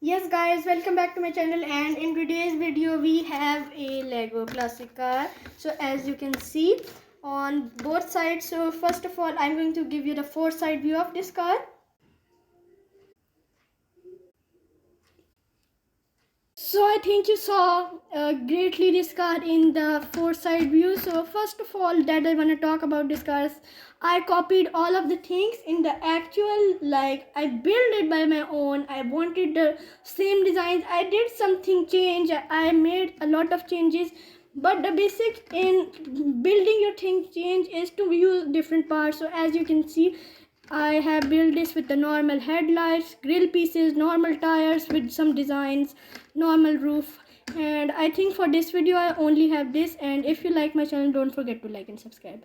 Yes guys, welcome back to my channel, and in today's video we have a Lego classic car. So as you can see on both sides, so first of all I'm going to give you the four side view of this car. So I think you saw greatly this car in the four side view. So first of all that I want to talk about this car is I copied all of the things in the actual, like I built it by my own. I wanted the same designs. I did something change. I made a lot of changes, but the basic in building your thing change is to use different parts. So as you can see, I have built this with the normal headlights, grill pieces, normal tires with some designs, normal roof. And I think for this video I only have this, and if you like my channel, don't forget to like and subscribe.